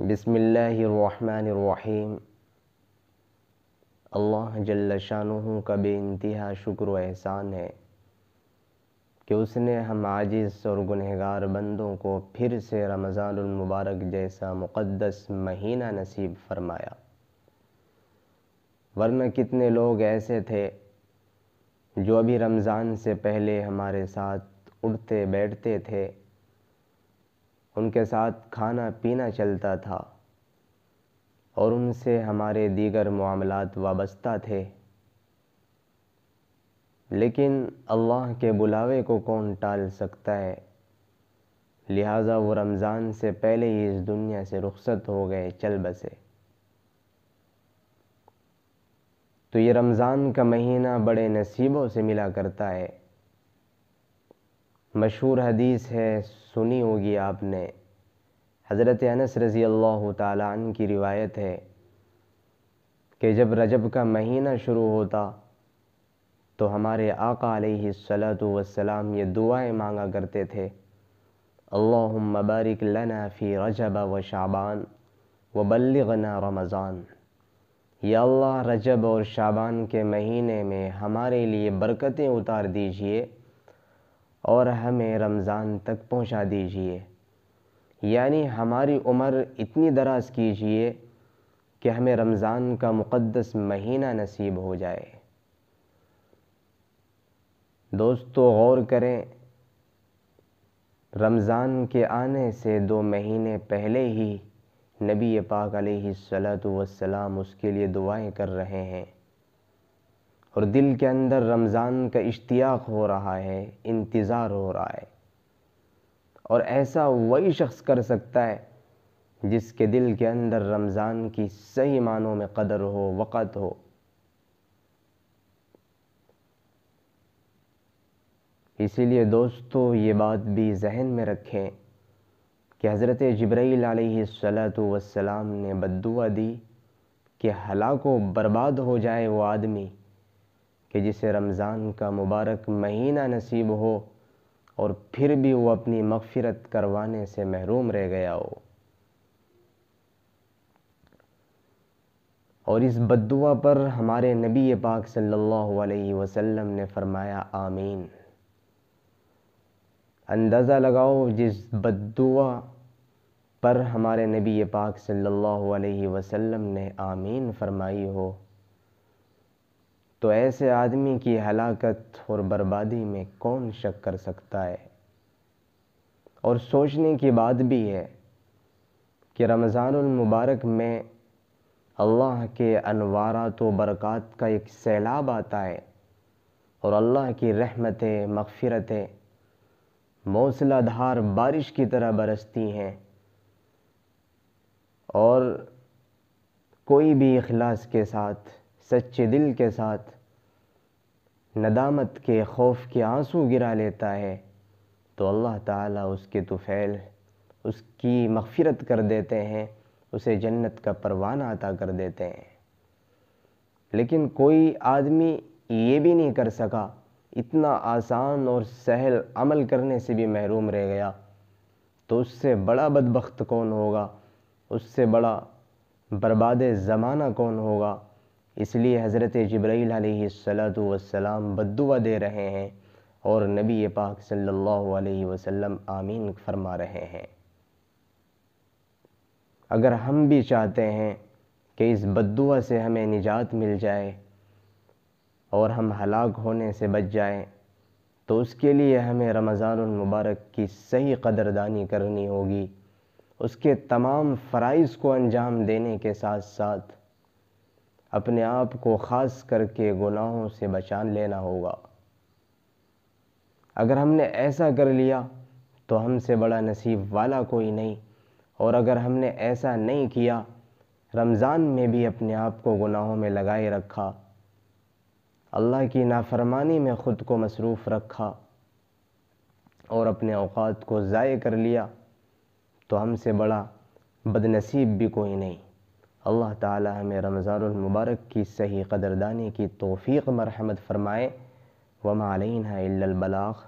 بسم اللہ الرحمن الرحیم۔ اللہ جل شانہ کا بے انتہا شکر و احسان ہے کہ اس نے ہم عاجز اور گنہگار بندوں کو پھر سے رمضان المبارک جیسا مقدس مہینہ نصیب فرمایا، ورنہ کتنے لوگ ایسے تھے جو ابھی رمضان سے پہلے ہمارے ساتھ اٹھتے بیٹھتے تھے، ان کے ساتھ کھانا پینا چلتا تھا اور ان سے ہمارے دیگر معاملات وابستہ تھے، لیکن اللہ کے بلاوے کو کون ٹال سکتا ہے، لہٰذا وہ رمضان سے پہلے ہی اس دنیا سے رخصت ہو گئے، چل بسے۔ تو یہ رمضان کا مہینہ بڑے نصیبوں سے ملا کرتا ہے۔ مشہور حدیث ہے، سنی ہوگی آپ نے، حضرت انس رضی اللہ تعالیٰ عنہ کی روایت ہے کہ جب رجب کا مہینہ شروع ہوتا تو ہمارے آقا علیہ الصلاۃ والسلام یہ دعائیں مانگا کرتے تھے: اللہم بارک لنا فی رجب و شعبان وبلغنا رمضان۔ یا اللہ، رجب اور شعبان کے مہینے میں ہمارے لیے برکتیں اتار دیجئے اور ہمیں رمضان تک پہنچا دیجئے، یعنی ہماری عمر اتنی دراز کیجئے کہ ہمیں رمضان کا مقدس مہینہ نصیب ہو جائے۔ دوستو، غور کریں، رمضان کے آنے سے 2 مہینے پہلے ہی نبی پاک علیہ الصلاۃ والسلام اس کے لیے دعائیں کر رہے ہیں، اور دل کے اندر رمضان کا اشتیاق ہو رہا ہے، انتظار ہو رہا ہے، اور ایسا وہی شخص کر سکتا ہے جس کے دل کے اندر رمضان کی صحیح معنوں میں قدر ہو، وقت ہو۔ اسی لیے دوستو، یہ بات بھی ذہن میں رکھیں کہ حضرت جبرائیل علیہ الصلاۃ والسلام نے بددعا دی کہ ہلاک و برباد ہو جائے وہ آدمی کہ جسے رمضان کا مبارک مہینہ نصیب ہو اور پھر بھی وہ اپنی مغفرت کروانے سے محروم رہ گیا ہو۔ اور اس بددعا پر ہمارے نبی پاک صلی اللہ علیہ وسلم نے فرمایا آمین۔ اندازہ لگاؤ، جس بددعا پر ہمارے نبی پاک صلی اللہ علیہ وسلم نے آمین فرمائی ہو، تو ایسے آدمی کی ہلاکت اور بربادی میں کون شک کر سکتا ہے؟ اور سوچنے کی بات بھی ہے کہ رمضان المبارک میں اللہ کے انوارات و برکات کا ایک سیلاب آتا ہے، اور اللہ کی رحمتیں، مغفرتیں موسلا دھار بارش کی طرح برستی ہیں، اور کوئی بھی اخلاص کے ساتھ، سچے دل کے ساتھ ندامت کے، خوف کے آنسو گرا لیتا ہے تو اللہ تعالیٰ اس کے طفیل، اس کی مغفرت کر دیتے ہیں، اسے جنت کا پروانہ عطا کر دیتے ہیں۔ لیکن کوئی آدمی یہ بھی نہیں کر سکا، اتنا آسان اور سہل عمل کرنے سے بھی محروم رہ گیا، تو اس سے بڑا بدبخت کون ہوگا، اس سے بڑا برباد زمانہ کون ہوگا؟ اس لیے حضرت جبرائیل علیہ الصلاۃ والسلام بددعا دے رہے ہیں اور نبی پاک صلی اللہ علیہ وسلم آمین فرما رہے ہیں۔ اگر ہم بھی چاہتے ہیں کہ اس بددعا سے ہمیں نجات مل جائے اور ہم ہلاک ہونے سے بچ جائیں، تو اس کے لیے ہمیں رمضان المبارک کی صحیح قدردانی کرنی ہوگی، اس کے تمام فرائض کو انجام دینے کے ساتھ ساتھ اپنے آپ کو خاص کر کے گناہوں سے بچا لینا ہوگا۔ اگر ہم نے ایسا کر لیا تو ہم سے بڑا نصیب والا کوئی نہیں، اور اگر ہم نے ایسا نہیں کیا، رمضان میں بھی اپنے آپ کو گناہوں میں لگائے رکھا، اللہ کی نافرمانی میں خود کو مصروف رکھا اور اپنے اوقات کو ضائع کر لیا، تو ہم سے بڑا بدنصیب بھی کوئی نہیں۔ اللہ تعالی ہمیں رمضان المبارک کی صحیح قدردانی کی توفیق مرحمت فرمائے۔ وما علینا الا البلاغ۔